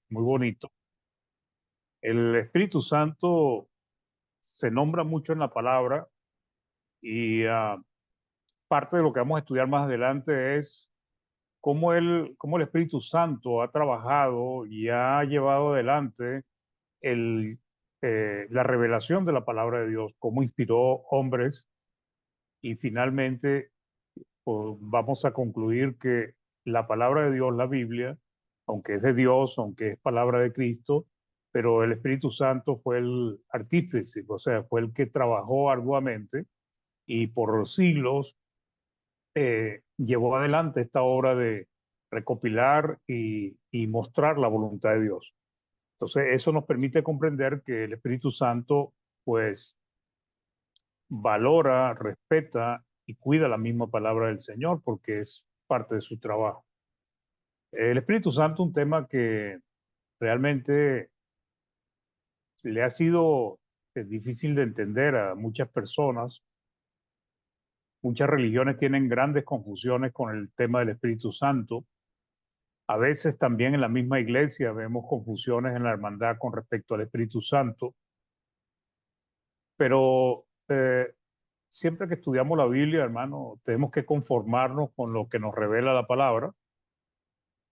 muy bonito. El Espíritu Santo se nombra mucho en la palabra y parte de lo que vamos a estudiar más adelante es cómo el Espíritu Santo ha trabajado y ha llevado adelante el, la revelación de la palabra de Dios, cómo inspiró hombres y finalmente pues, vamos a concluir que la palabra de Dios, la Biblia, aunque es de Dios, aunque es palabra de Cristo, pero el Espíritu Santo fue el artífice, o sea, fue el que trabajó arduamente y por siglos llevó adelante esta obra de recopilar y mostrar la voluntad de Dios. Entonces, eso nos permite comprender que el Espíritu Santo, pues, valora, respeta y cuida la misma palabra del Señor porque es parte de su trabajo. El Espíritu Santo, un tema que realmente le ha sido difícil de entender a muchas personas. Muchas religiones tienen grandes confusiones con el tema del Espíritu Santo. A veces también en la misma iglesia vemos confusiones en la hermandad con respecto al Espíritu Santo, pero siempre que estudiamos la Biblia, hermano, tenemos que conformarnos con lo que nos revela la palabra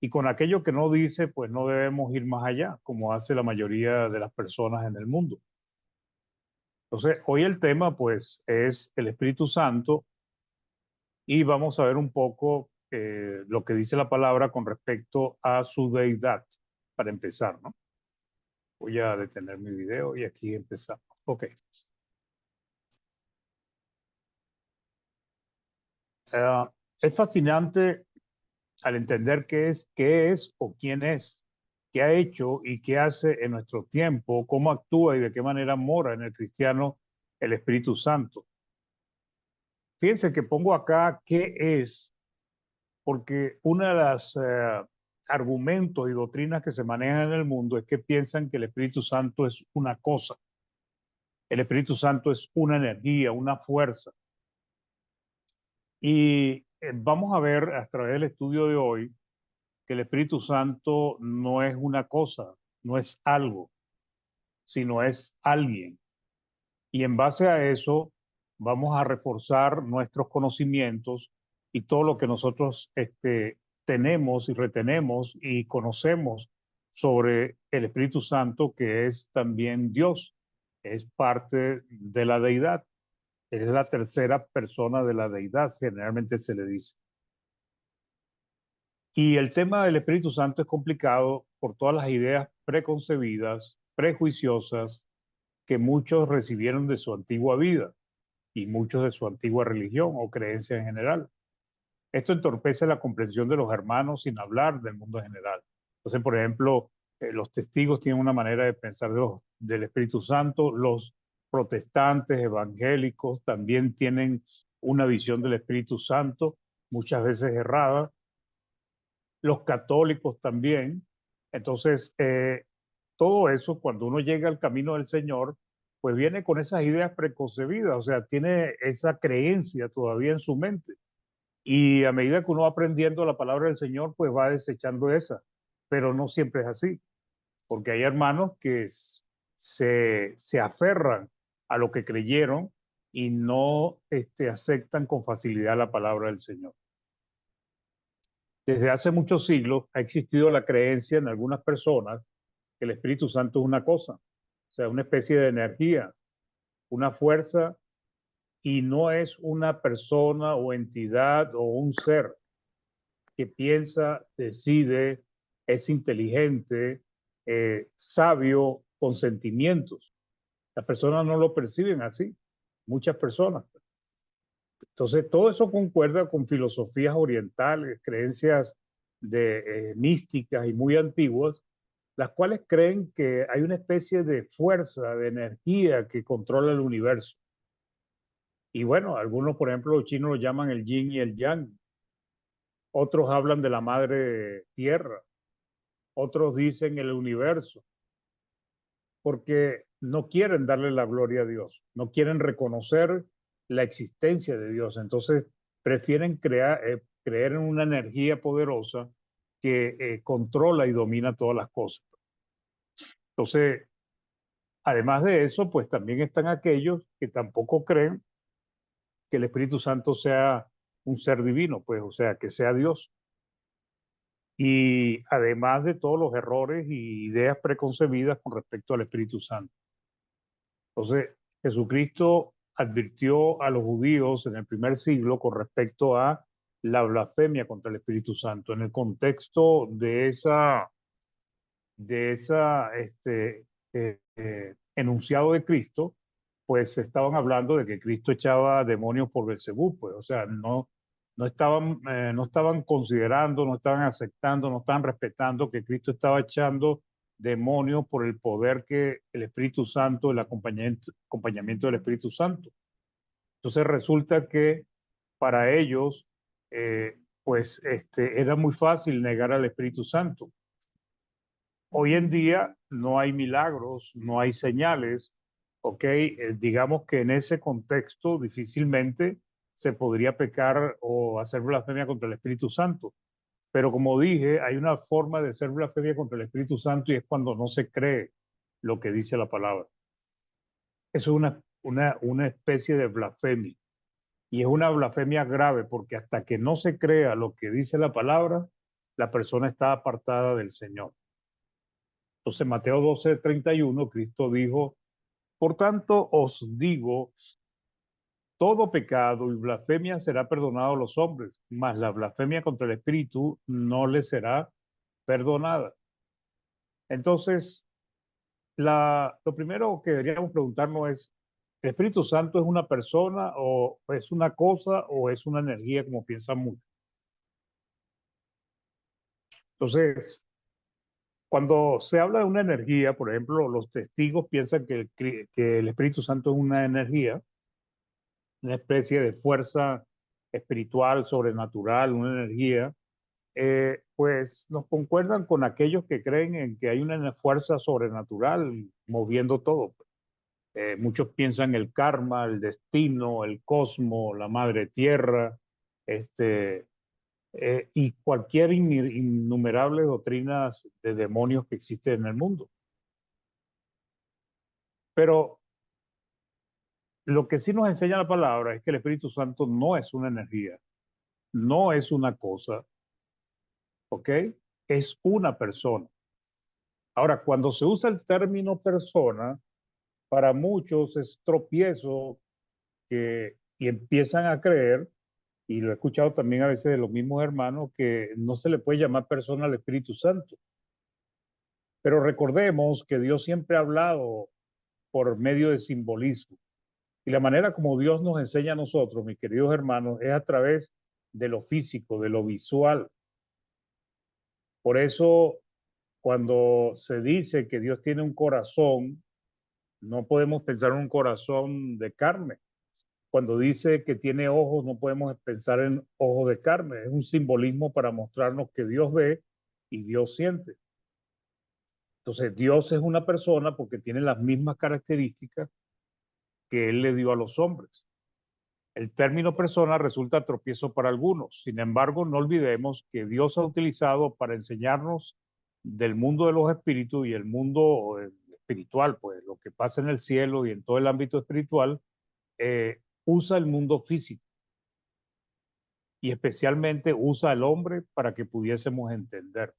y con aquello que no dice, pues no debemos ir más allá, como hace la mayoría de las personas en el mundo. Entonces, hoy el tema, pues, es el Espíritu Santo y vamos a ver un poco lo que dice la palabra con respecto a su deidad, para empezar, ¿no? Voy a detener mi video y aquí empezamos. Ok. Ah, es fascinante al entender qué es o quién es, qué ha hecho y qué hace en nuestro tiempo, cómo actúa y de qué manera mora en el cristiano el Espíritu Santo. Fíjense que pongo acá qué es, porque una de las argumentos y doctrinas que se manejan en el mundo es que piensan que el Espíritu Santo es una cosa, el Espíritu Santo es una energía, una fuerza. Y vamos a ver a través del estudio de hoy que el Espíritu Santo no es una cosa, no es algo, sino es alguien. Y en base a eso vamos a reforzar nuestros conocimientos y todo lo que nosotros tenemos y retenemos y conocemos sobre el Espíritu Santo, que es también Dios, es parte de la deidad, es la tercera persona de la deidad, generalmente se le dice. Y el tema del Espíritu Santo es complicado por todas las ideas preconcebidas, prejuiciosas, que muchos recibieron de su antigua vida y muchos de su antigua religión o creencia en general. Esto entorpece la comprensión de los hermanos sin hablar del mundo en general. Entonces, por ejemplo, los testigos tienen una manera de pensar del Espíritu Santo, los protestantes evangélicos también tienen una visión del Espíritu Santo, muchas veces errada, los católicos también. Entonces, todo eso, cuando uno llega al camino del Señor, pues viene con esas ideas preconcebidas, o sea, tiene esa creencia todavía en su mente. Y a medida que uno va aprendiendo la palabra del Señor, pues va desechando esa. Pero no siempre es así, porque hay hermanos que se aferran a lo que creyeron y no aceptan con facilidad la palabra del Señor. Desde hace muchos siglos ha existido la creencia en algunas personas que el Espíritu Santo es una cosa, o sea, una especie de energía, una fuerza, y no es una persona o entidad o un ser que piensa, decide, es inteligente, sabio, con sentimientos. Las personas no lo perciben así, muchas personas. Entonces, todo eso concuerda con filosofías orientales, creencias místicas y muy antiguas, las cuales creen que hay una especie de fuerza, de energía que controla el universo. Y bueno, algunos, por ejemplo, los chinos lo llaman el yin y el yang. Otros hablan de la madre tierra. Otros dicen el universo. Porque no quieren darle la gloria a Dios. No quieren reconocer la existencia de Dios. Entonces, prefieren creer en una energía poderosa que controla y domina todas las cosas. Entonces, además de eso, pues también están aquellos que tampoco creen que el Espíritu Santo sea un ser divino, pues, o sea, que sea Dios. Y además de todos los errores y ideas preconcebidas con respecto al Espíritu Santo. Entonces, Jesucristo advirtió a los judíos en el primer siglo con respecto a la blasfemia contra el Espíritu Santo. En el contexto de esa enunciado de Cristo, pues estaban hablando de que Cristo echaba demonios por Belcebú, pues, o sea, no estaban considerando, no estaban aceptando, no estaban respetando que Cristo estaba echando demonios por el poder que el Espíritu Santo, el acompañamiento del Espíritu Santo. Entonces resulta que para ellos, pues, era muy fácil negar al Espíritu Santo. Hoy en día no hay milagros, no hay señales, ¿ok? Digamos que en ese contexto difícilmente se podría pecar o hacer blasfemia contra el Espíritu Santo. Pero como dije, hay una forma de hacer blasfemia contra el Espíritu Santo y es cuando no se cree lo que dice la palabra. Eso es una especie de blasfemia. Y es una blasfemia grave porque hasta que no se crea lo que dice la palabra, la persona está apartada del Señor. Entonces, Mateo 12:31, Cristo dijo, por tanto os digo, todo pecado y blasfemia será perdonado a los hombres, mas la blasfemia contra el Espíritu no le será perdonada. Entonces, lo primero que deberíamos preguntarnos es, ¿el Espíritu Santo es una persona o es una cosa o es una energía como piensan muchos? Entonces, cuando se habla de una energía, por ejemplo, los testigos piensan que el Espíritu Santo es una energía, una especie de fuerza espiritual, sobrenatural, una energía, pues nos concuerdan con aquellos que creen en que hay una fuerza sobrenatural moviendo todo. Muchos piensan el karma, el destino, el cosmos, la madre tierra, y cualquier innumerable doctrinas de demonios que existen en el mundo. Pero lo que sí nos enseña la palabra es que el Espíritu Santo no es una energía, no es una cosa, ¿ok? Es una persona. Ahora, cuando se usa el término persona, para muchos es tropiezo y empiezan a creer, y lo he escuchado también a veces de los mismos hermanos, que no se le puede llamar persona al Espíritu Santo. Pero recordemos que Dios siempre ha hablado por medio de simbolismo. Y la manera como Dios nos enseña a nosotros, mis queridos hermanos, es a través de lo físico, de lo visual. Por eso, cuando se dice que Dios tiene un corazón, no podemos pensar en un corazón de carne. Cuando dice que tiene ojos, no podemos pensar en ojos de carne. Es un simbolismo para mostrarnos que Dios ve y Dios siente. Entonces, Dios es una persona porque tiene las mismas características que Él le dio a los hombres. El término persona resulta tropiezo para algunos. Sin embargo, no olvidemos que Dios ha utilizado para enseñarnos del mundo de los espíritus y el mundo espiritual, pues lo que pasa en el cielo y en todo el ámbito espiritual, usa el mundo físico y especialmente usa al hombre para que pudiésemos entender.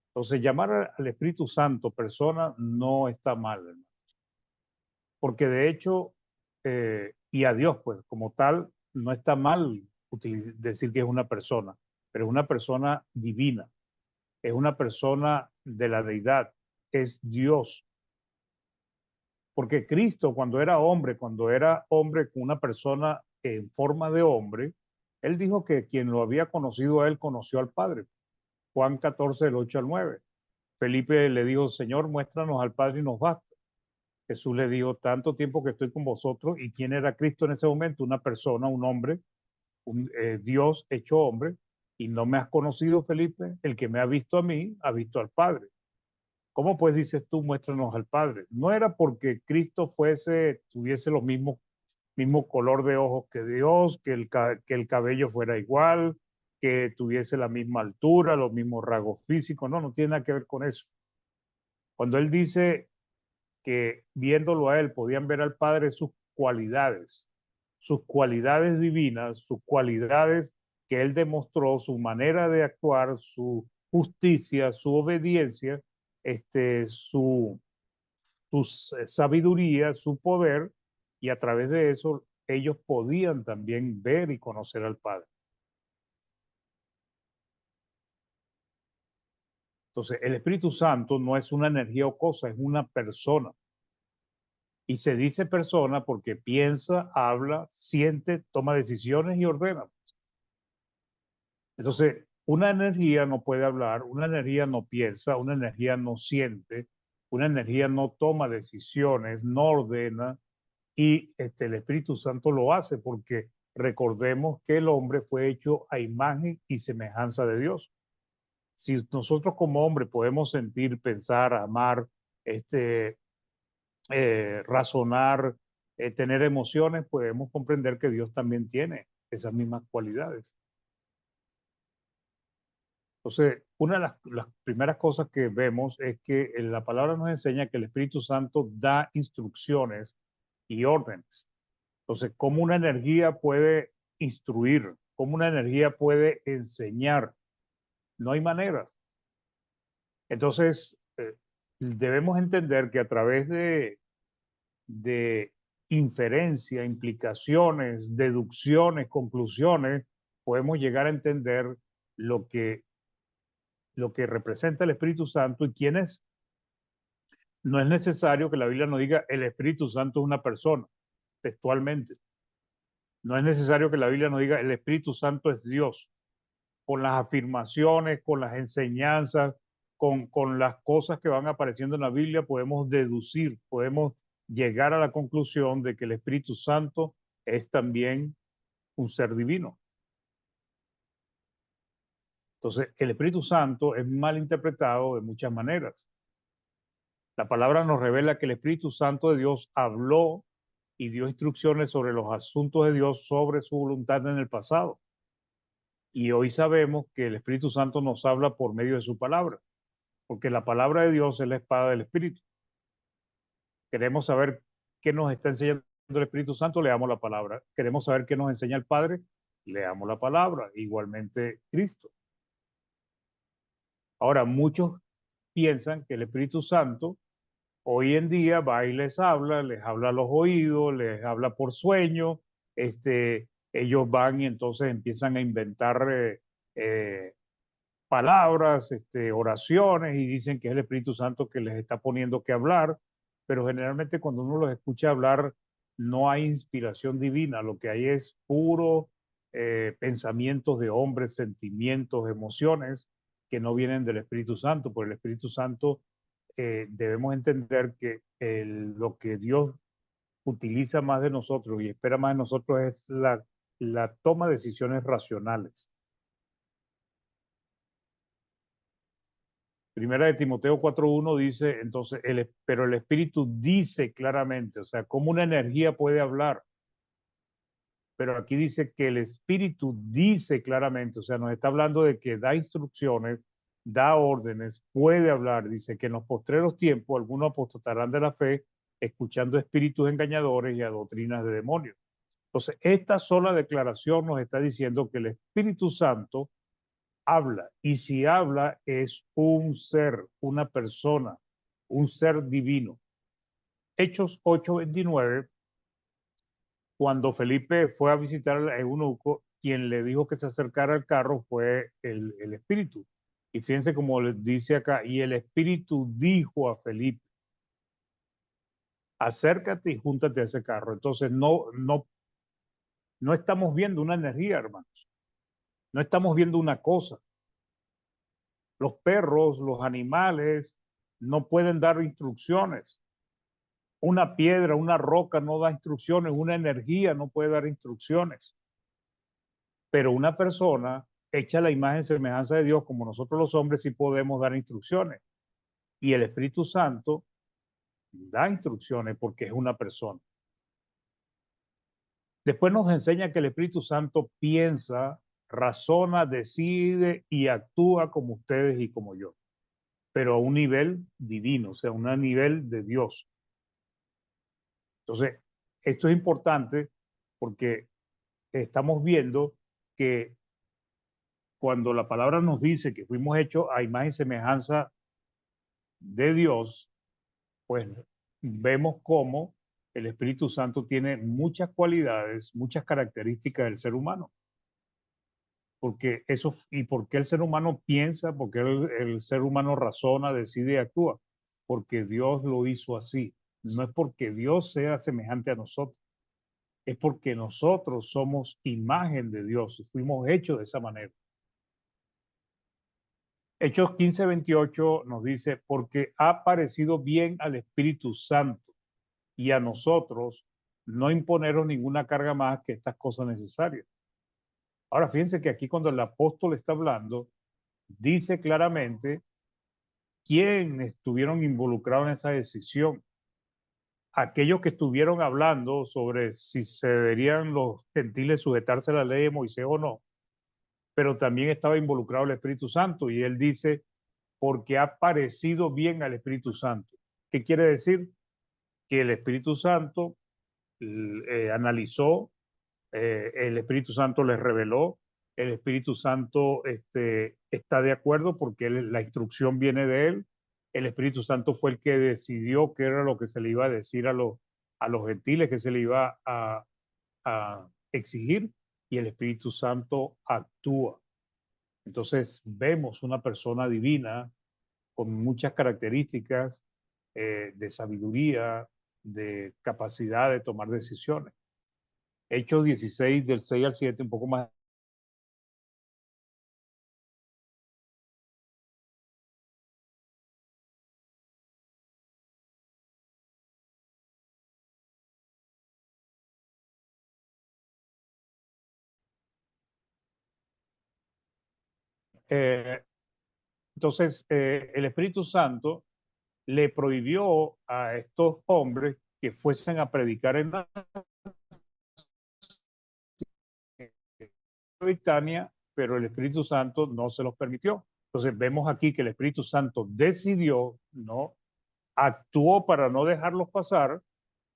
Entonces, llamar al Espíritu Santo persona no está mal, hermano, porque de hecho, y a Dios, pues como tal, no está mal decir que es una persona, pero es una persona divina, es una persona de la deidad, es Dios. Porque Cristo, cuando era hombre con una persona en forma de hombre, él dijo que quien lo había conocido a él conoció al Padre. Juan 14, del 8 al 9. Felipe le dijo, Señor, muéstranos al Padre y nos basta. Jesús le dijo, tanto tiempo que estoy con vosotros. ¿Y quién era Cristo en ese momento? Una persona, un hombre, Dios hecho hombre. Y no me has conocido, Felipe. El que me ha visto a mí, ha visto al Padre. ¿Cómo pues dices tú, muéstranos al Padre? No era porque Cristo tuviese los mismo color de ojos que Dios, que el cabello fuera igual, que tuviese la misma altura, los mismos rasgos físicos, no, no tiene nada que ver con eso. Cuando él dice que viéndolo a él podían ver al Padre sus cualidades divinas, sus cualidades que él demostró, su manera de actuar, su justicia, su obediencia, su sabiduría, su poder, y a través de eso ellos podían también ver y conocer al Padre. Entonces, el Espíritu Santo no es una energía o cosa, es una persona. Y se dice persona porque piensa, habla, siente, toma decisiones y ordena. Entonces, una energía no puede hablar, una energía no piensa, una energía no siente, una energía no toma decisiones, no ordena, y el Espíritu Santo lo hace porque recordemos que el hombre fue hecho a imagen y semejanza de Dios. Si nosotros como hombre podemos sentir, pensar, amar, razonar, tener emociones, podemos comprender que Dios también tiene esas mismas cualidades. Entonces, una de las primeras cosas que vemos es que la palabra nos enseña que el Espíritu Santo da instrucciones y órdenes. Entonces, ¿cómo una energía puede instruir? ¿Cómo una energía puede enseñar? No hay manera. Entonces, debemos entender que a través de inferencia, implicaciones, deducciones, conclusiones, podemos llegar a entender lo que, lo que representa el Espíritu Santo y quién es. No es necesario que la Biblia nos diga el Espíritu Santo es una persona, textualmente. No es necesario que la Biblia nos diga el Espíritu Santo es Dios, con las afirmaciones, con las enseñanzas, con las cosas que van apareciendo en la Biblia, podemos deducir, podemos llegar a la conclusión de que el Espíritu Santo es también un ser divino. Entonces, el Espíritu Santo es mal interpretado de muchas maneras. La palabra nos revela que el Espíritu Santo de Dios habló y dio instrucciones sobre los asuntos de Dios, sobre su voluntad en el pasado. Y hoy sabemos que el Espíritu Santo nos habla por medio de su palabra, porque la palabra de Dios es la espada del Espíritu. Queremos saber qué nos está enseñando el Espíritu Santo, leamos la palabra. Queremos saber qué nos enseña el Padre, leamos la palabra. Igualmente Cristo. Ahora, muchos piensan que el Espíritu Santo hoy en día va y les habla a los oídos, les habla por sueño, ellos van y entonces empiezan a inventar palabras, oraciones y dicen que es el Espíritu Santo que les está poniendo que hablar, pero generalmente cuando uno los escucha hablar no hay inspiración divina, lo que hay es puro pensamientos de hombres, sentimientos, emociones que no vienen del Espíritu Santo. Por el Espíritu Santo debemos entender que lo que Dios utiliza más de nosotros y espera más de nosotros es la toma de decisiones racionales. Primera de Timoteo 4:1 dice, entonces, pero el Espíritu dice claramente, o sea, cómo una energía puede hablar. Pero aquí dice que el Espíritu dice claramente, o sea, nos está hablando de que da instrucciones, da órdenes, puede hablar. Dice que en los postreros tiempos algunos apostatarán de la fe, escuchando espíritus engañadores y a doctrinas de demonios. Entonces, esta sola declaración nos está diciendo que el Espíritu Santo habla, y si habla es un ser, una persona, un ser divino. Hechos 8:29, cuando Felipe fue a visitar al eunuco, quien le dijo que se acercara al carro fue el Espíritu. Y fíjense como le dice acá, y el Espíritu dijo a Felipe, acércate y júntate a ese carro. Entonces no estamos viendo una energía, hermanos. No estamos viendo una cosa. Los perros, los animales, no pueden dar instrucciones. Una piedra, una roca no da instrucciones, una energía no puede dar instrucciones. Pero una persona hecha a la imagen y semejanza de Dios, como nosotros los hombres, sí podemos dar instrucciones. Y el Espíritu Santo da instrucciones porque es una persona. Después nos enseña que el Espíritu Santo piensa razona, decide y actúa como ustedes y como yo, pero a un nivel divino, o sea, a un nivel de Dios. Entonces, esto es importante porque estamos viendo que cuando la palabra nos dice que fuimos hechos a imagen y semejanza de Dios, pues vemos cómo el Espíritu Santo tiene muchas cualidades, muchas características del ser humano. Porque eso, y por qué el ser humano piensa, porque el ser humano razona, decide y actúa, porque Dios lo hizo así. No es porque Dios sea semejante a nosotros, es porque nosotros somos imagen de Dios y fuimos hechos de esa manera. Hechos 15:28 nos dice, porque ha parecido bien al Espíritu Santo y a nosotros no imponeros ninguna carga más que estas cosas necesarias. Ahora, fíjense que aquí cuando el apóstol está hablando, dice claramente quién estuvieron involucrados en esa decisión. Aquellos que estuvieron hablando sobre si se deberían los gentiles sujetarse a la ley de Moisés o no, pero también estaba involucrado el Espíritu Santo y él dice, porque ha parecido bien al Espíritu Santo. ¿Qué quiere decir? Que el Espíritu Santo analizó, el Espíritu Santo les reveló, el Espíritu Santo está de acuerdo porque la instrucción viene de él, el Espíritu Santo fue el que decidió qué era lo que se le iba a decir a los gentiles, que se le iba a exigir, y el Espíritu Santo actúa. Entonces vemos una persona divina con muchas características de sabiduría, de capacidad de tomar decisiones. Hechos 16, del 6 al 7, un poco más. Eh, entonces, el Espíritu Santo le prohibió a estos hombres que fuesen a predicar en la Britania, pero el Espíritu Santo no se los permitió. Entonces, vemos aquí que el Espíritu Santo decidió, ¿no? Actuó para no dejarlos pasar,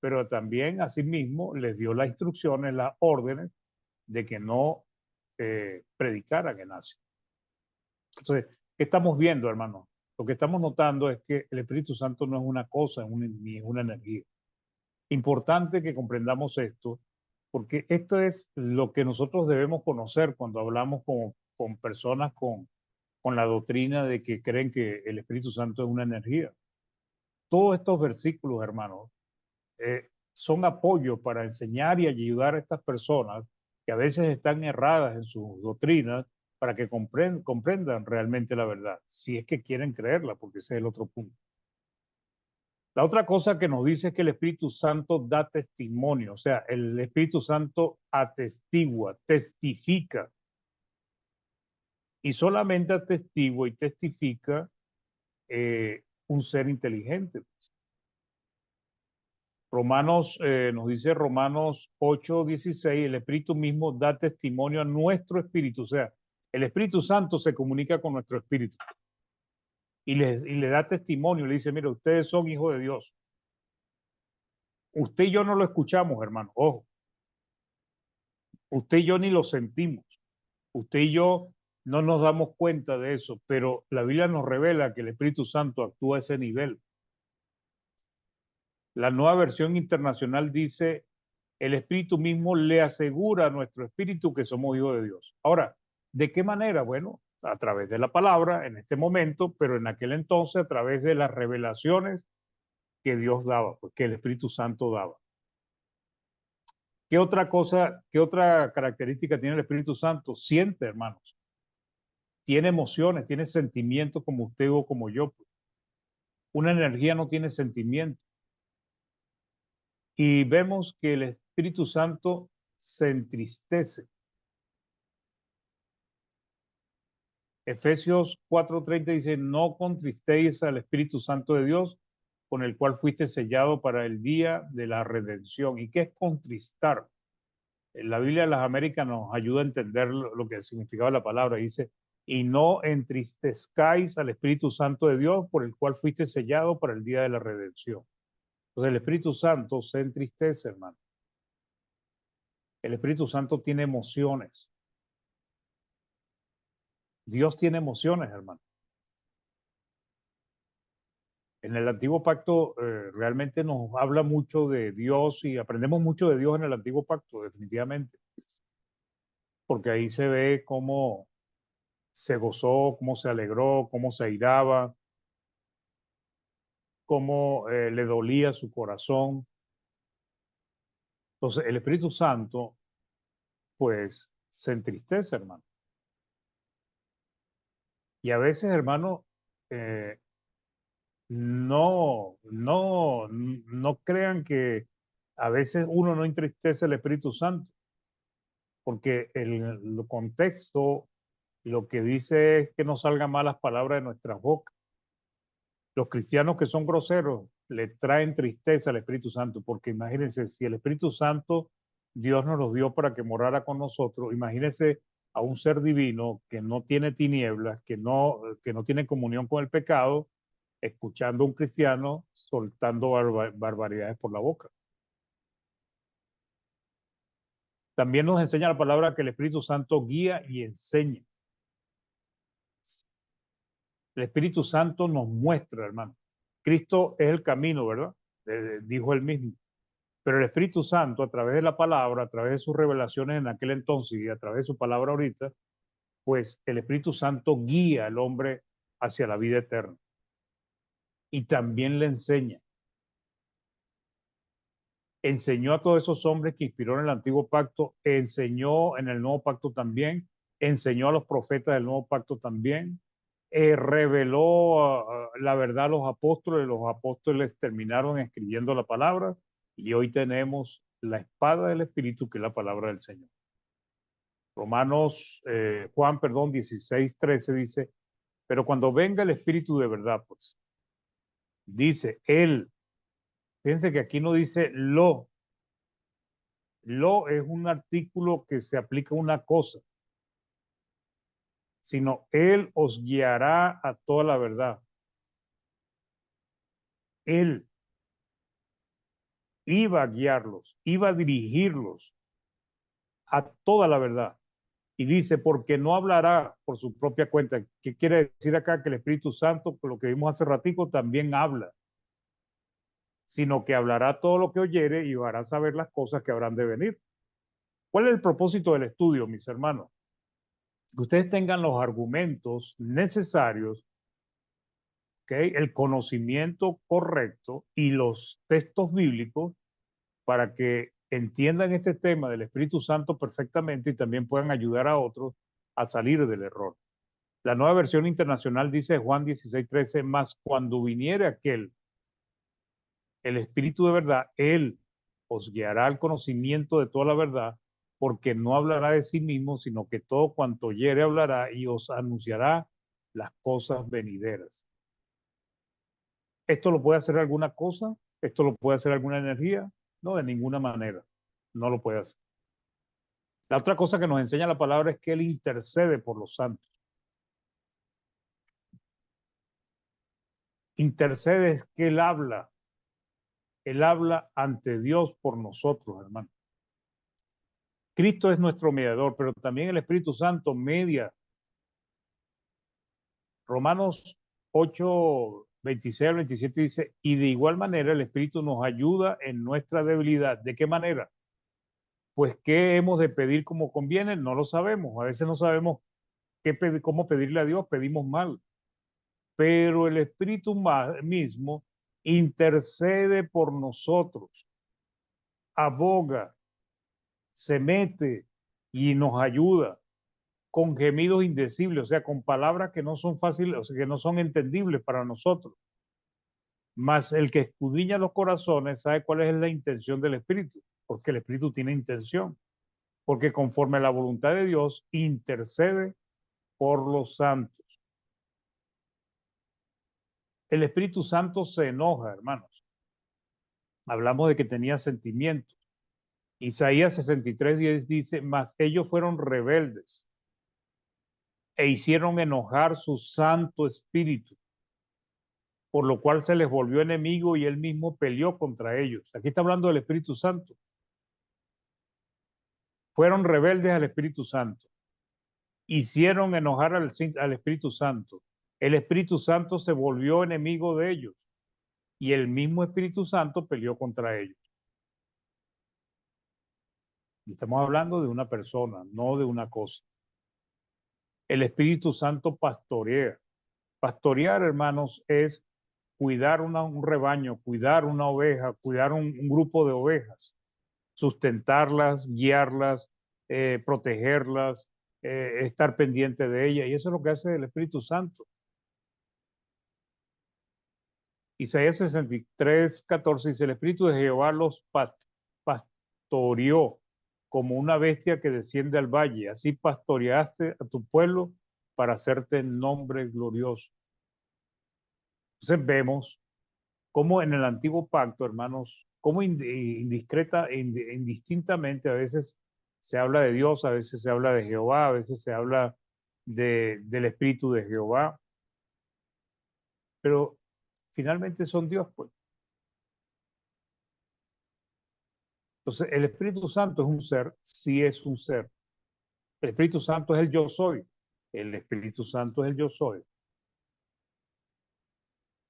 pero también asimismo les dio las instrucciones, las órdenes de que no predicaran en Asia. Entonces, ¿qué estamos viendo, hermano? Lo que estamos notando es que el Espíritu Santo no es una cosa ni es una energía. Importante que comprendamos esto, porque esto es lo que nosotros debemos conocer cuando hablamos con personas con la doctrina de que creen que el Espíritu Santo es una energía. Todos estos versículos, hermanos, son apoyo para enseñar y ayudar a estas personas que a veces están erradas en sus doctrinas para que comprendan realmente la verdad, si es que quieren creerla, porque ese es el otro punto. La otra cosa que nos dice es que el Espíritu Santo da testimonio, o sea, el Espíritu Santo atestigua, testifica, y solamente atestigua y testifica un ser inteligente. Romanos, nos dice Romanos 8:16, el Espíritu mismo da testimonio a nuestro espíritu, o sea, el Espíritu Santo se comunica con nuestro espíritu y le da testimonio, le dice, mira, ustedes son hijos de Dios. Usted y yo no lo escuchamos, hermano, ojo, usted y yo ni lo sentimos, usted y yo no nos damos cuenta de eso, pero la Biblia nos revela que el Espíritu Santo actúa a ese nivel. La nueva versión internacional dice, el Espíritu mismo le asegura a nuestro espíritu que somos hijos de Dios. Ahora, ¿de qué manera? Bueno, a través de la palabra en este momento, pero en aquel entonces a través de las revelaciones que Dios daba, pues, que el Espíritu Santo daba. ¿Qué otra cosa, qué otra característica tiene el Espíritu Santo? Siente, hermanos. Tiene emociones, tiene sentimientos como usted o como yo. Pues. Una energía no tiene sentimiento. Y vemos que el Espíritu Santo se entristece. Efesios 4:30 dice, no contristéis al Espíritu Santo de Dios, con el cual fuiste sellado para el día de la redención. ¿Y qué es contristar? La Biblia de las Américas nos ayuda a entender lo que significaba la palabra. Dice, y no entristezcáis al Espíritu Santo de Dios, por el cual fuiste sellado para el día de la redención. Entonces el Espíritu Santo se entristece, hermano. El Espíritu Santo tiene emociones. Dios tiene emociones, hermano. En el Antiguo Pacto realmente nos habla mucho de Dios y aprendemos mucho de Dios en el Antiguo Pacto, definitivamente, porque ahí se ve cómo se gozó, cómo se alegró, cómo se airaba, cómo le dolía su corazón. Entonces, el Espíritu Santo, pues, se entristece, hermano. Y a veces, hermano, eh, no crean que a veces uno no entristece al Espíritu Santo, porque el contexto lo que dice es que no salgan malas palabras de nuestras bocas. Los cristianos que son groseros le traen tristeza al Espíritu Santo, porque imagínense, si el Espíritu Santo Dios nos lo dio para que morara con nosotros, imagínense a un ser divino que no tiene tinieblas, que no tiene comunión con el pecado, escuchando a un cristiano soltando barbaridades por la boca. También nos enseña la palabra que el Espíritu Santo guía y enseña. El Espíritu Santo nos muestra, hermano. Cristo es el camino, ¿verdad? Dijo él mismo. Pero el Espíritu Santo, a través de la palabra, a través de sus revelaciones en aquel entonces y a través de su palabra ahorita, pues el Espíritu Santo guía al hombre hacia la vida eterna. Y también le enseña. Enseñó a todos esos hombres que inspiró en el antiguo pacto, enseñó en el nuevo pacto también, enseñó a los profetas del nuevo pacto también, reveló la verdad a los apóstoles terminaron escribiendo la palabra y hoy tenemos la espada del Espíritu que es la palabra del Señor. Juan 16:13 dice, pero cuando venga el Espíritu de verdad, pues, dice él, fíjense que aquí no dice lo es un artículo que se aplica a una cosa, sino él os guiará a toda la verdad. Él iba a guiarlos, iba a dirigirlos a toda la verdad. Y dice, porque no hablará por su propia cuenta. ¿Qué quiere decir acá? Que el Espíritu Santo, por lo que vimos hace ratico, también habla, sino que hablará todo lo que oyere y hará saber las cosas que habrán de venir. ¿Cuál es el propósito del estudio, mis hermanos? Que ustedes tengan los argumentos necesarios, ¿okay? El conocimiento correcto y los textos bíblicos para que entiendan este tema del Espíritu Santo perfectamente y también puedan ayudar a otros a salir del error. La nueva versión internacional dice Juan 16:13, más cuando viniere aquel, el Espíritu de verdad, él os guiará al conocimiento de toda la verdad, porque no hablará de sí mismo, sino que todo cuanto oyere hablará y os anunciará las cosas venideras. ¿Esto lo puede hacer alguna cosa? ¿Esto lo puede hacer alguna energía? No, de ninguna manera. No lo puede hacer. La otra cosa que nos enseña la palabra es que él intercede por los santos. Intercede es que él habla ante Dios por nosotros, hermano. Cristo es nuestro mediador, pero también el Espíritu Santo media. Romanos 8:26 al 27 dice, y de igual manera el Espíritu nos ayuda en nuestra debilidad. ¿De qué manera? Pues qué hemos de pedir como conviene, no lo sabemos. A veces no sabemos cómo pedirle a Dios, pedimos mal. Pero el Espíritu mismo intercede por nosotros, aboga, se mete y nos ayuda con gemidos indecibles, o sea, con palabras que no son fáciles, o sea, que no son entendibles para nosotros. Mas el que escudriña los corazones sabe cuál es la intención del Espíritu, porque el Espíritu tiene intención, porque conforme a la voluntad de Dios intercede por los santos. El Espíritu Santo se enoja, hermanos. Hablamos de que tenía sentimientos. Isaías 63:10 dice, mas ellos fueron rebeldes e hicieron enojar su Santo Espíritu, por lo cual se les volvió enemigo y él mismo peleó contra ellos. Aquí está hablando del Espíritu Santo. Fueron rebeldes al Espíritu Santo. Hicieron enojar al Espíritu Santo. El Espíritu Santo se volvió enemigo de ellos y el mismo Espíritu Santo peleó contra ellos. Y estamos hablando de una persona, no de una cosa. El Espíritu Santo pastorea. Pastorear, hermanos, es cuidar un rebaño, cuidar una oveja, cuidar un grupo de ovejas, sustentarlas, guiarlas, protegerlas, estar pendiente de ellas. Y eso es lo que hace el Espíritu Santo. Isaías 63:14 dice, el Espíritu de Jehová los pastoreó como una bestia que desciende al valle. Así pastoreaste a tu pueblo para hacerte nombre glorioso. Entonces vemos cómo en el antiguo pacto, hermanos, cómo indistintamente a veces se habla de Dios, a veces se habla de Jehová, a veces se habla del Espíritu de Jehová, pero finalmente son Dios, pues. Entonces, el Espíritu Santo es un ser, sí es un ser. El Espíritu Santo es el yo soy. El Espíritu Santo es el yo soy.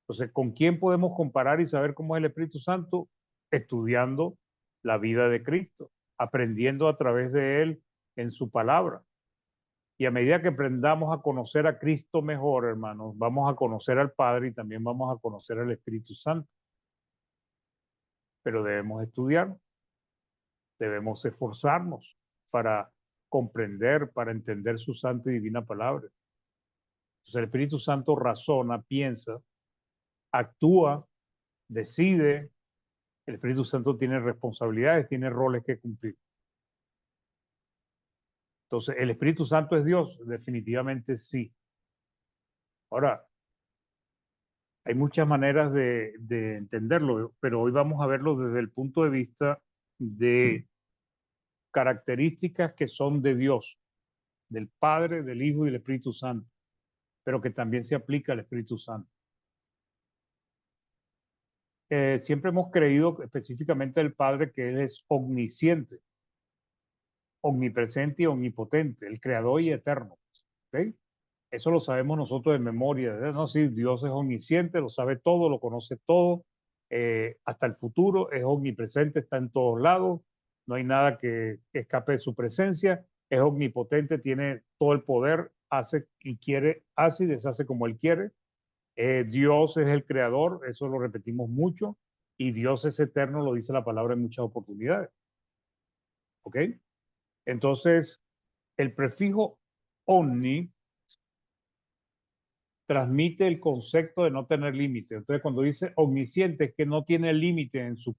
Entonces, ¿con quién podemos comparar y saber cómo es el Espíritu Santo? Estudiando la vida de Cristo, aprendiendo a través de él en su palabra. Y a medida que aprendamos a conocer a Cristo mejor, hermanos, vamos a conocer al Padre y también vamos a conocer al Espíritu Santo. Pero debemos estudiar, debemos esforzarnos para comprender, para entender su santa y divina palabra. Entonces el Espíritu Santo razona, piensa, actúa, decide. El Espíritu Santo tiene responsabilidades, tiene roles que cumplir. Entonces, ¿el Espíritu Santo es Dios? Definitivamente sí. Ahora, hay muchas maneras de entenderlo, pero hoy vamos a verlo desde el punto de vista de características que son de Dios, del Padre, del Hijo y del Espíritu Santo, pero que también se aplica al Espíritu Santo. Siempre hemos creído específicamente del Padre que Él es omnisciente, omnipresente y omnipotente, el creador y eterno. ¿Okay? Eso lo sabemos nosotros de memoria. No, sí, Dios es omnisciente, lo sabe todo, lo conoce todo, hasta el futuro, es omnipresente, está en todos lados, no hay nada que escape de su presencia, es omnipotente, tiene todo el poder, hace y quiere, hace y deshace como Él quiere. Dios es el creador, eso lo repetimos mucho, y Dios es eterno, lo dice la palabra en muchas oportunidades. ¿Ok? Entonces, el prefijo omni transmite el concepto de no tener límite. Entonces, cuando dice omnisciente, es que no tiene límite en su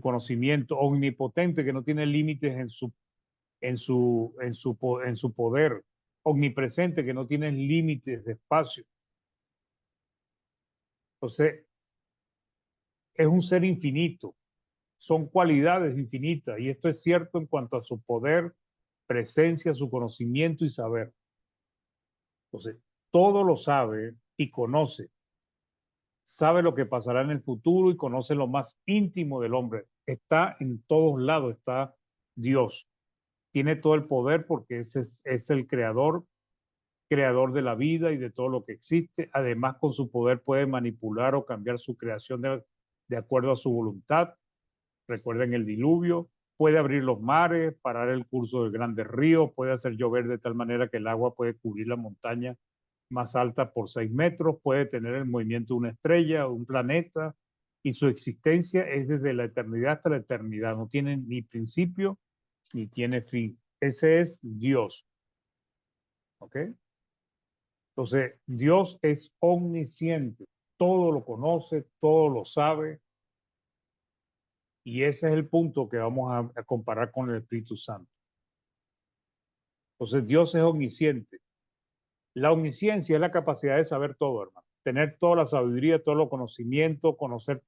conocimiento, omnipotente, que no tiene límites en su poder, omnipresente, que no tiene límites de espacio. Entonces, es un ser infinito, son cualidades infinitas, y esto es cierto en cuanto a su poder, presencia, su conocimiento y saber. Entonces, todo lo sabe y conoce, sabe lo que pasará en el futuro y conoce lo más íntimo del hombre. Está en todos lados, está Dios. Tiene todo el poder porque es el creador, creador de la vida y de todo lo que existe. Además, con su poder puede manipular o cambiar su creación de acuerdo a su voluntad. Recuerden el diluvio. Puede abrir los mares, parar el curso de grandes ríos, puede hacer llover de tal manera que el agua puede cubrir la montaña más alta por 6 metros, puede tener el movimiento de una estrella o un planeta, y su existencia es desde la eternidad hasta la eternidad. No tiene ni principio ni tiene fin. Ese es Dios. ¿Ok? Entonces, Dios es omnisciente, todo lo conoce, todo lo sabe, y ese es el punto que vamos a comparar con el Espíritu Santo. Entonces, Dios es omnisciente. La omnisciencia es la capacidad de saber todo, hermano. Tener toda la sabiduría, todo el conocimiento, conocer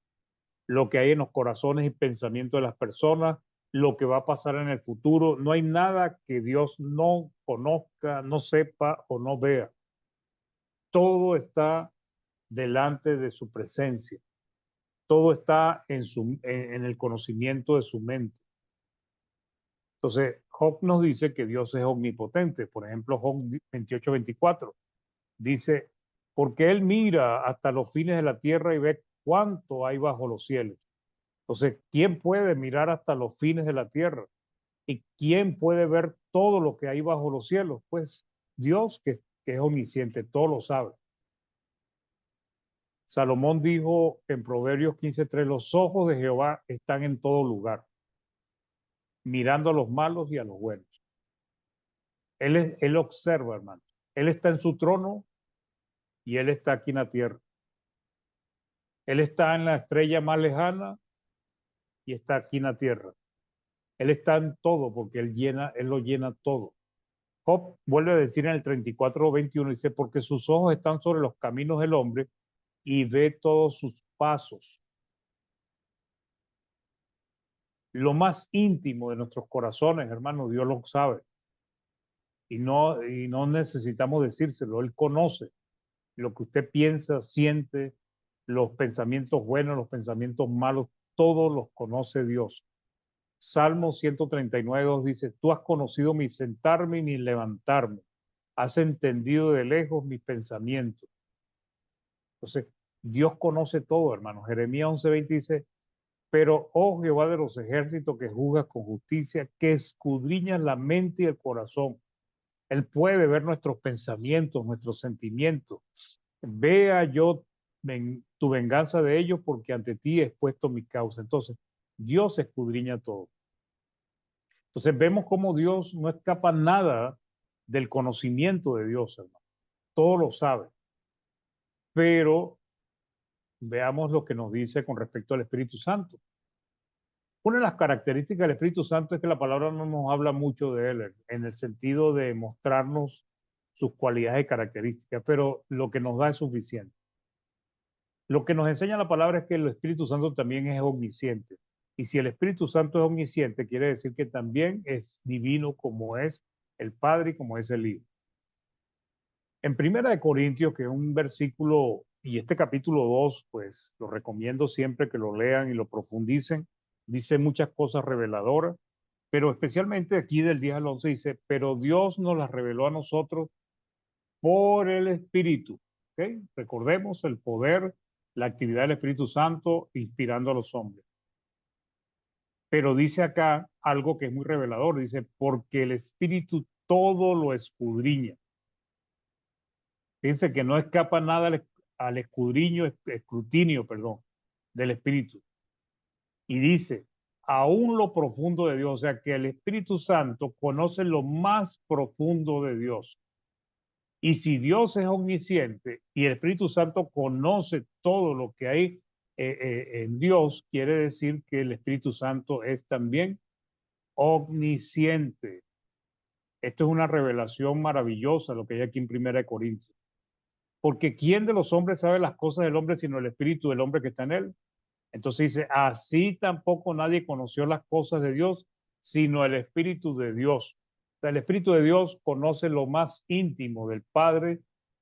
lo que hay en los corazones y pensamientos de las personas, lo que va a pasar en el futuro. No hay nada que Dios no conozca, no sepa o no vea. Todo está delante de su presencia. Todo está en el conocimiento de su mente. Entonces, Job nos dice que Dios es omnipotente. Por ejemplo, Job 28:24 dice, porque Él mira hasta los fines de la tierra y ve cuánto hay bajo los cielos. Entonces, ¿quién puede mirar hasta los fines de la tierra? ¿Y quién puede ver todo lo que hay bajo los cielos? Pues Dios, que es omnisciente, todo lo sabe. Salomón dijo en Proverbios 15:3, los ojos de Jehová están en todo lugar, mirando a los malos y a los buenos. Él observa, hermano. Él está en su trono y Él está aquí en la tierra. Él está en la estrella más lejana y está aquí en la tierra. Él está en todo porque Él lo llena todo. Job vuelve a decir en el 34:21, dice, porque sus ojos están sobre los caminos del hombre y ve todos sus pasos. Lo más íntimo de nuestros corazones, hermano, Dios lo sabe. Y no necesitamos decírselo, Él conoce lo que usted piensa, siente, los pensamientos buenos, los pensamientos malos, todos los conoce Dios. Salmo 139:2 dice, tú has conocido mi sentarme y mi levantarme, has entendido de lejos mis pensamientos. Entonces, Dios conoce todo, hermano. Jeremías 11:20 dice, pero, oh Jehová de los ejércitos, que juzgas con justicia, que escudriñas la mente y el corazón. Él puede ver nuestros pensamientos, nuestros sentimientos. Vea yo tu venganza de ellos, porque ante ti he expuesto mi causa. Entonces, Dios escudriña todo. Entonces, vemos cómo Dios no escapa nada del conocimiento de Dios, hermano. Todo lo sabe. Pero veamos lo que nos dice con respecto al Espíritu Santo. Una de las características del Espíritu Santo es que la palabra no nos habla mucho de él, en el sentido de mostrarnos sus cualidades y características, pero lo que nos da es suficiente. Lo que nos enseña la palabra es que el Espíritu Santo también es omnisciente. Y si el Espíritu Santo es omnisciente, quiere decir que también es divino como es el Padre y como es el Hijo. En Primera de Corintios, que es un versículo, y este capítulo 2, pues lo recomiendo siempre que lo lean y lo profundicen, dice muchas cosas reveladoras, pero especialmente aquí del 10 al 11 dice, pero Dios nos las reveló a nosotros por el Espíritu. ¿Okay? Recordemos el poder, la actividad del Espíritu Santo inspirando a los hombres. Pero dice acá algo que es muy revelador, dice, porque el Espíritu todo lo escudriña. Fíjense que no escapa nada al escrutinio, perdón, del Espíritu. Y dice, aún lo profundo de Dios, o sea que el Espíritu Santo conoce lo más profundo de Dios. Y si Dios es omnisciente y el Espíritu Santo conoce todo lo que hay en Dios, quiere decir que el Espíritu Santo es también omnisciente. Esto es una revelación maravillosa lo que hay aquí en Primera de Corintios. Porque ¿quién de los hombres sabe las cosas del hombre sino el espíritu del hombre que está en él? Entonces dice, así tampoco nadie conoció las cosas de Dios sino el espíritu de Dios. O sea, el espíritu de Dios conoce lo más íntimo del Padre,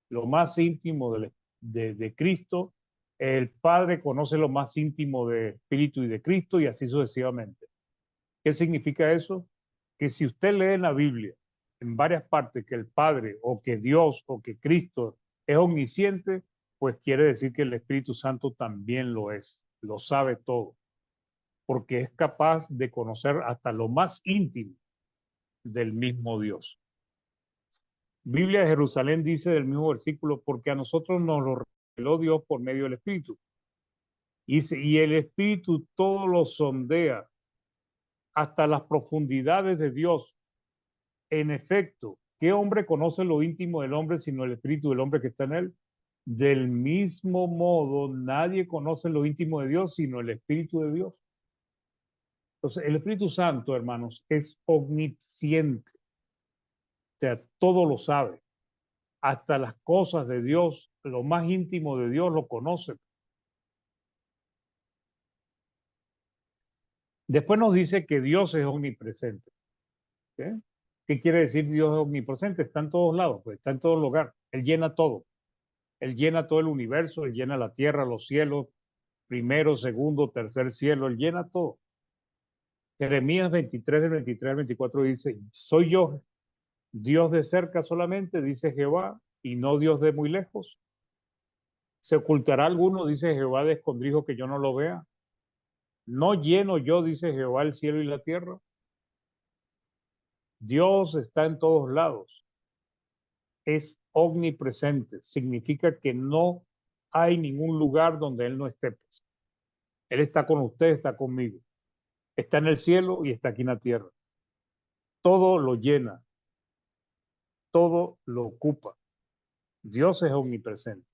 lo más íntimo de Cristo. El Padre conoce lo más íntimo del Espíritu y de Cristo y así sucesivamente. ¿Qué significa eso? Que si usted lee en la Biblia, en varias partes, que el Padre o que Dios o que Cristo es omnisciente, pues quiere decir que el Espíritu Santo también lo es, lo sabe todo, porque es capaz de conocer hasta lo más íntimo del mismo Dios. Biblia de Jerusalén dice del mismo versículo, porque a nosotros nos lo reveló Dios por medio del Espíritu. Y el Espíritu todo lo sondea hasta las profundidades de Dios. En efecto, ¿qué hombre conoce lo íntimo del hombre sino el espíritu del hombre que está en él? Del mismo modo, nadie conoce lo íntimo de Dios sino el Espíritu de Dios. Entonces, el Espíritu Santo, hermanos, es omnisciente. O sea, todo lo sabe. Hasta las cosas de Dios, lo más íntimo de Dios lo conoce. Después nos dice que Dios es omnipresente. ¿Ok? ¿Qué quiere decir Dios es omnipresente? Está en todos lados, pues está en todo lugar. Él llena todo. Él llena todo el universo, Él llena la tierra, los cielos, primero, segundo, tercer cielo, Él llena todo. Jeremías 23, del 23 al 24 dice, soy yo, Dios de cerca solamente, dice Jehová, y no Dios de muy lejos. ¿Se ocultará alguno, dice Jehová, de escondrijo que yo no lo vea? ¿No lleno yo, dice Jehová, el cielo y la tierra? Dios está en todos lados, es omnipresente, significa que no hay ningún lugar donde Él no esté. Él está con usted, está conmigo, está en el cielo y está aquí en la tierra. Todo lo llena, todo lo ocupa. Dios es omnipresente.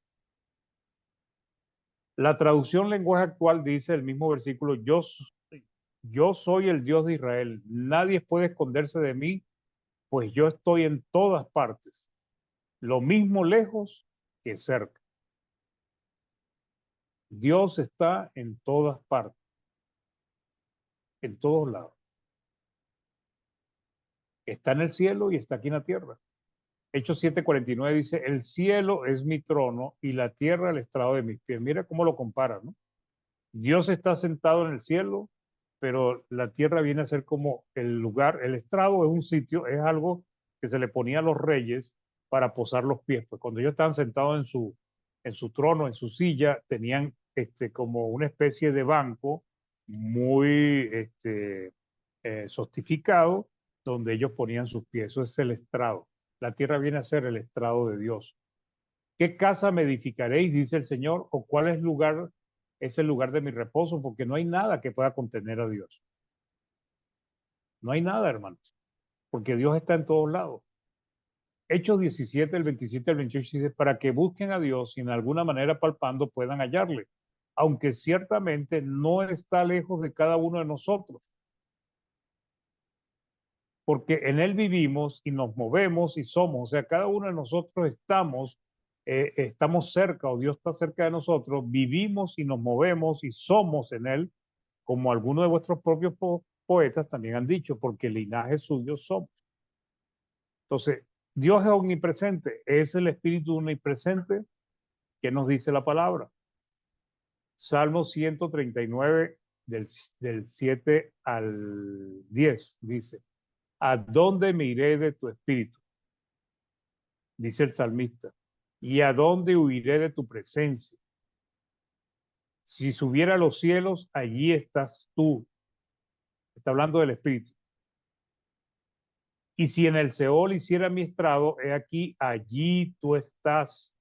La traducción lenguaje actual dice el mismo versículo, yo soy el Dios de Israel, nadie puede esconderse de mí, pues yo estoy en todas partes, lo mismo lejos que cerca. Dios está en todas partes, en todos lados. Está en el cielo y está aquí en la tierra. Hechos 7:49 dice, el cielo es mi trono y la tierra el estrado de mis pies. Mira cómo lo compara, ¿no? Dios está sentado en el cielo, pero la tierra viene a ser como el lugar, el estrado es un sitio, es algo que se le ponía a los reyes para posar los pies. Pues cuando ellos estaban sentados en su trono, en su silla, tenían como una especie de banco muy sostificado donde ellos ponían sus pies. Eso es el estrado. La tierra viene a ser el estrado de Dios. ¿Qué casa me edificaréis? Dice el Señor, o cuál es el lugar de mi reposo, porque no hay nada que pueda contener a Dios. No hay nada, hermanos, porque Dios está en todos lados. Hechos 17, el 27 al 28 dice, para que busquen a Dios y en alguna manera palpando puedan hallarle, aunque ciertamente no está lejos de cada uno de nosotros, porque en Él vivimos y nos movemos y somos, o sea, cada uno de nosotros estamos cerca o Dios está cerca de nosotros, vivimos y nos movemos y somos en Él, como algunos de vuestros propios poetas también han dicho, porque el linaje suyo somos. Entonces, Dios es omnipresente, es el Espíritu omnipresente que nos dice la palabra. Salmo 139 del 7 al 10 dice, ¿a dónde me iré de tu espíritu? Dice el salmista, ¿y a dónde huiré de tu presencia? Si subiera a los cielos, allí estás tú. Está hablando del espíritu. Y si en el Seol hiciera mi estrado, he aquí, allí tú estás.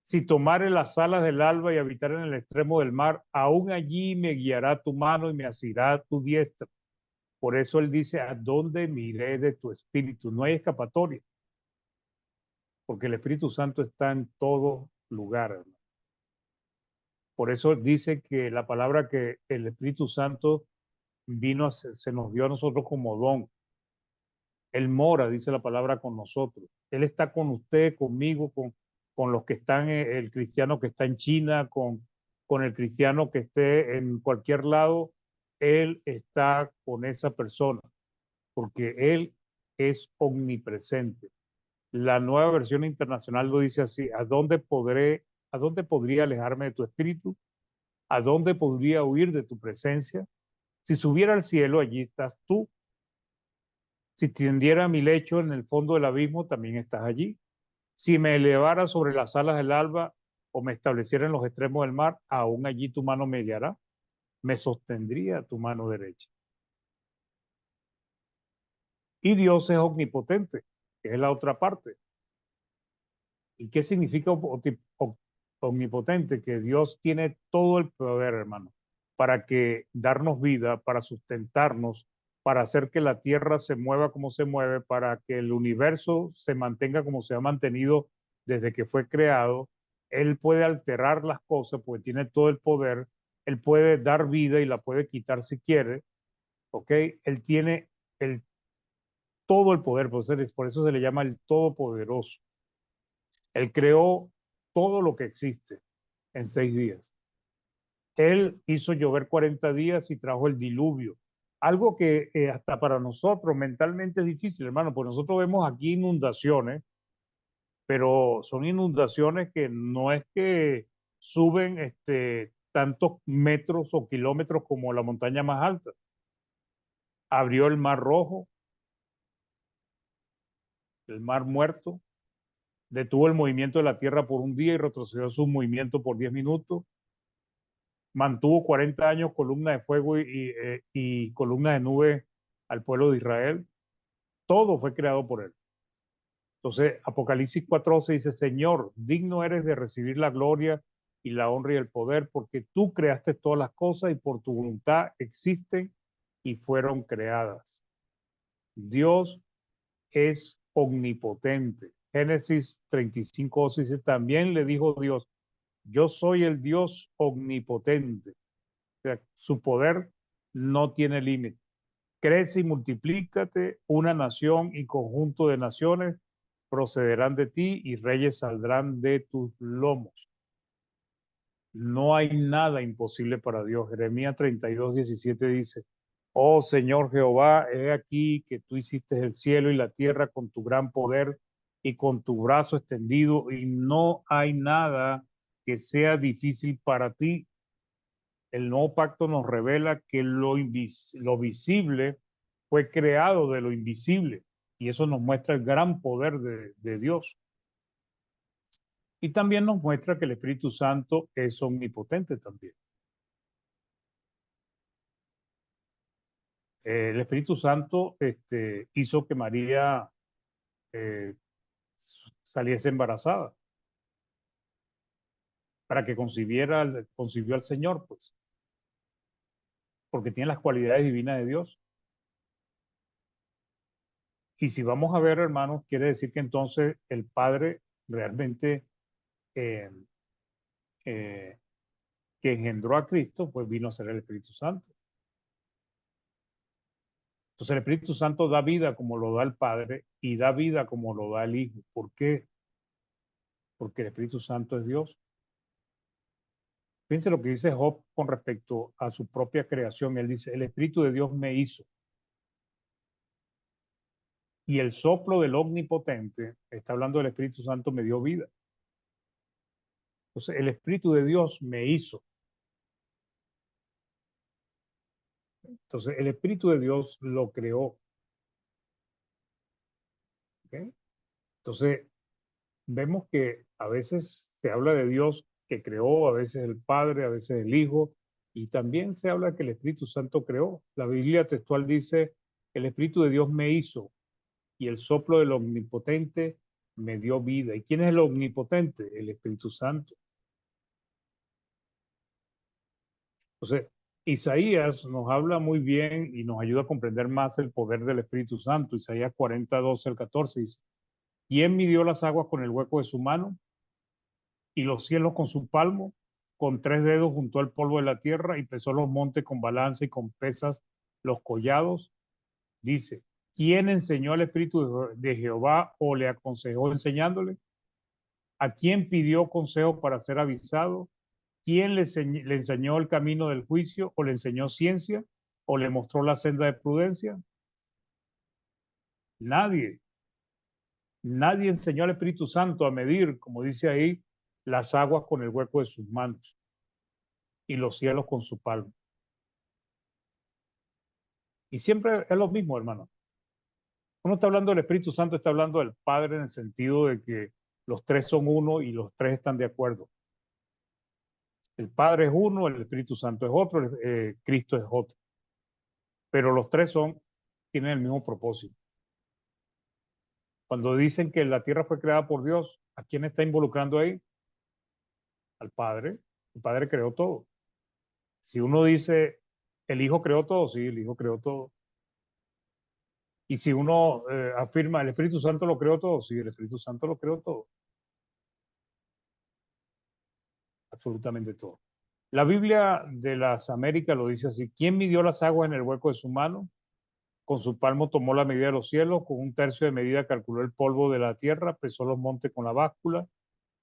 Si tomare las alas del alba y habitar en el extremo del mar, aún allí me guiará tu mano y me asirá tu diestra. Por eso él dice, ¿a dónde miré de tu espíritu? No hay escapatoria, porque el Espíritu Santo está en todo lugar, hermano. Por eso dice que la palabra que el Espíritu Santo se nos dio a nosotros como don. Él mora, dice la palabra, con nosotros. Él está con usted, conmigo, con los que están, el cristiano que está en China, con el cristiano que esté en cualquier lado. Él está con esa persona, porque Él es omnipresente. La nueva versión internacional lo dice así, a dónde podría alejarme de tu espíritu? ¿A dónde podría huir de tu presencia? Si subiera al cielo, allí estás tú. Si tendiera mi lecho en el fondo del abismo, también estás allí. Si me elevara sobre las alas del alba o me estableciera en los extremos del mar, aún allí tu mano me guiará, me sostendría tu mano derecha. Y Dios es omnipotente, que es la otra parte. ¿Y qué significa omnipotente? Que Dios tiene todo el poder, hermano, para que darnos vida, para sustentarnos, para hacer que la tierra se mueva como se mueve, para que el universo se mantenga como se ha mantenido desde que fue creado. Él puede alterar las cosas porque tiene todo el poder. Él puede dar vida y la puede quitar si quiere. ¿Ok? Él tiene el, todo el poder, por eso se le llama el Todopoderoso. Él creó todo lo que existe en 6 días. Él hizo llover 40 días y trajo el diluvio. Algo que hasta para nosotros mentalmente es difícil, hermano, porque nosotros vemos aquí inundaciones, pero son inundaciones que no es que suben tantos metros o kilómetros como la montaña más alta. Abrió el Mar Rojo, el Mar Muerto, detuvo el movimiento de la Tierra por un día y retrocedió su movimiento por 10 minutos. Mantuvo 40 años columna de fuego y columna de nube al pueblo de Israel. Todo fue creado por él. Entonces, Apocalipsis 4:11 dice, Señor, digno eres de recibir la gloria y la honra y el poder, porque tú creaste todas las cosas y por tu voluntad existen y fueron creadas. Dios es omnipotente. Génesis 35:11 dice, también le dijo Dios, yo soy el Dios omnipotente. O sea, su poder no tiene límite. Crece y multiplícate, una nación y conjunto de naciones procederán de ti y reyes saldrán de tus lomos. No hay nada imposible para Dios. Jeremías 32:17 dice, oh Señor Jehová, he aquí que tú hiciste el cielo y la tierra con tu gran poder y con tu brazo extendido, y no hay nada que sea difícil para ti. El nuevo pacto nos revela que lo visible fue creado de lo invisible, y eso nos muestra el gran poder de Dios. Y también nos muestra que el Espíritu Santo es omnipotente también. El Espíritu Santo hizo que María eh, saliese embarazada para que concibió al Señor, pues, porque tiene las cualidades divinas de Dios. Y si vamos a ver, hermanos, quiere decir que entonces el Padre realmente eh, eh, que engendró a Cristo, pues vino a ser el Espíritu Santo. Entonces el Espíritu Santo da vida como lo da el Padre y da vida como lo da el Hijo. ¿Por qué? Porque el Espíritu Santo es Dios. Fíjense lo que dice Job con respecto a su propia creación. Él dice, el Espíritu de Dios me hizo. Y el soplo del Omnipotente, está hablando del Espíritu Santo, me dio vida. Entonces el Espíritu de Dios me hizo. Entonces el Espíritu de Dios lo creó. ¿Okay? Entonces vemos que a veces se habla de Dios que creó, a veces el Padre, a veces el Hijo, y también se habla que el Espíritu Santo creó. La Biblia textual dice, el Espíritu de Dios me hizo y el soplo del Omnipotente me dio vida. ¿Y quién es el Omnipotente? El Espíritu Santo. Entonces, Isaías nos habla muy bien y nos ayuda a comprender más el poder del Espíritu Santo. Isaías 40:12-14 dice, ¿quién midió las aguas con el hueco de su mano y los cielos con su palmo? Con 3 dedos juntó el polvo de la tierra y pesó los montes con balanza y con pesas los collados. Dice, ¿quién enseñó al Espíritu de Jehová o le aconsejó enseñándole? ¿A quién pidió consejo para ser avisado? ¿Quién le enseñó el camino del juicio o le enseñó ciencia o le mostró la senda de prudencia? Nadie. Nadie enseñó al Espíritu Santo a medir, como dice ahí, las aguas con el hueco de sus manos y los cielos con su palmo. Y siempre es lo mismo, hermano. Uno está hablando del Espíritu Santo, está hablando del Padre en el sentido de que los tres son uno y los tres están de acuerdo. El Padre es uno, el Espíritu Santo es otro, Cristo es otro. Pero los tres tienen el mismo propósito. Cuando dicen que la tierra fue creada por Dios, ¿a quién está involucrando ahí? Al Padre. El Padre creó todo. Si uno dice, el Hijo creó todo, sí, el Hijo creó todo. Y si uno afirma, el Espíritu Santo lo creó todo, sí, el Espíritu Santo lo creó todo. Absolutamente todo. La Biblia de las Américas lo dice así, ¿quién midió las aguas en el hueco de su mano? Con su palmo tomó la medida de los cielos, con un tercio de medida calculó el polvo de la tierra, pesó los montes con la báscula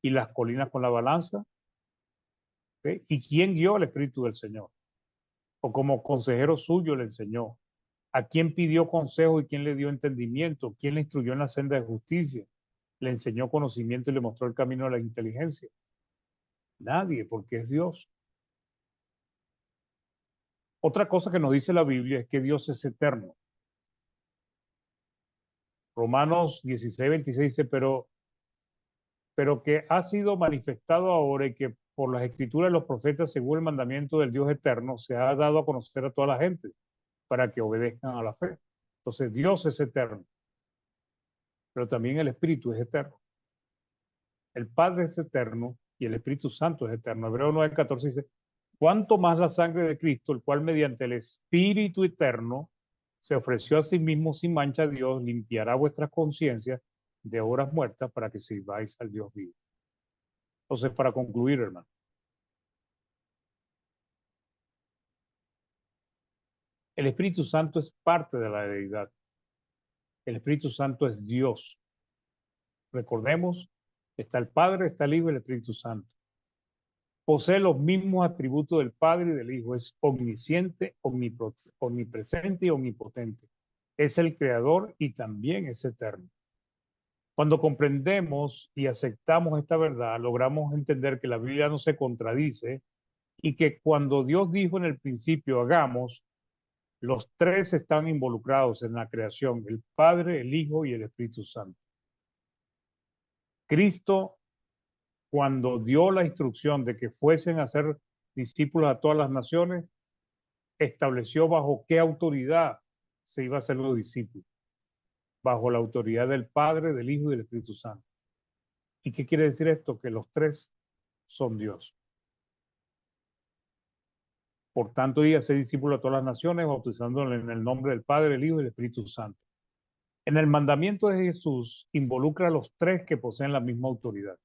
y las colinas con la balanza. ¿Ok? ¿Y quién guió al Espíritu del Señor? O como consejero suyo le enseñó. ¿A quién pidió consejo y quién le dio entendimiento? ¿Quién le instruyó en la senda de justicia? ¿Le enseñó conocimiento y le mostró el camino de la inteligencia? Nadie, porque es Dios. Otra cosa que nos dice la Biblia es que Dios es eterno. Romanos 16:26 dice, pero que ha sido manifestado ahora y que por las escrituras de los profetas, según el mandamiento del Dios eterno, se ha dado a conocer a toda la gente para que obedezcan a la fe. Entonces Dios es eterno, pero también el Espíritu es eterno. El Padre es eterno y el Espíritu Santo es eterno. Hebreo 9:14 dice, cuánto más la sangre de Cristo, el cual mediante el Espíritu eterno se ofreció a sí mismo sin mancha a Dios, limpiará vuestras conciencias de obras muertas para que sirváis al Dios vivo. Entonces, para concluir, hermano, el Espíritu Santo es parte de la deidad. El Espíritu Santo es Dios. Recordemos, está el Padre, está el Hijo y el Espíritu Santo. Posee los mismos atributos del Padre y del Hijo. Es omnisciente, omnipresente y omnipotente. Es el creador y también es eterno. Cuando comprendemos y aceptamos esta verdad, logramos entender que la Biblia no se contradice y que cuando Dios dijo en el principio, hagamos, los tres están involucrados en la creación, el Padre, el Hijo y el Espíritu Santo. Cristo, cuando dio la instrucción de que fuesen a ser discípulos a todas las naciones, estableció bajo qué autoridad se iba a hacer los discípulos. Bajo la autoridad del Padre, del Hijo y del Espíritu Santo. ¿Y qué quiere decir esto? Que los tres son Dios. Por tanto, y hacer discípulos a todas las naciones, bautizándole en el nombre del Padre, del Hijo y del Espíritu Santo. En el mandamiento de Jesús involucra a los tres que poseen la misma autoridad.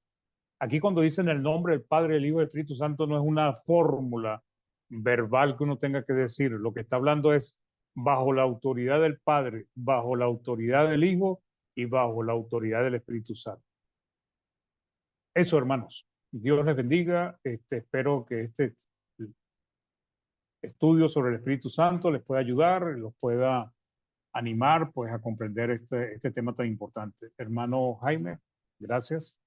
Aquí cuando dicen el nombre del Padre, del Hijo y del Espíritu Santo no es una fórmula verbal que uno tenga que decir. Lo que está hablando es bajo la autoridad del Padre, bajo la autoridad del Hijo y bajo la autoridad del Espíritu Santo. Eso, hermanos. Dios les bendiga. Espero que este estudio sobre el Espíritu Santo les pueda ayudar, los pueda animar pues a comprender este tema tan importante. Hermano Jaime, gracias.